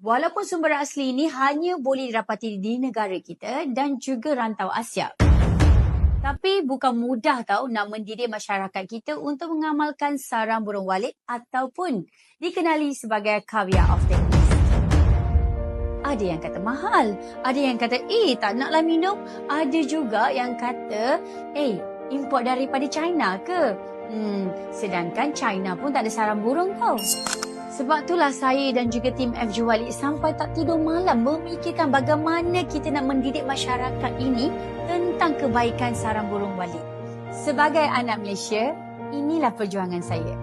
Walaupun sumber asli ini hanya boleh didapati di negara kita dan juga rantau Asia. Tapi bukan mudah tau nak mendidik masyarakat kita untuk mengamalkan sarang burung walit ataupun dikenali sebagai caviar of the East. Ada yang kata mahal, ada yang kata tak naklah minum, ada juga yang kata import daripada China ke? Sedangkan China pun tak ada sarang burung tau. Sebab itulah saya dan juga tim FJ Walid sampai tak tidur malam memikirkan bagaimana kita nak mendidik masyarakat ini tentang kebaikan sarang burung walit. Sebagai anak Malaysia, inilah perjuangan saya.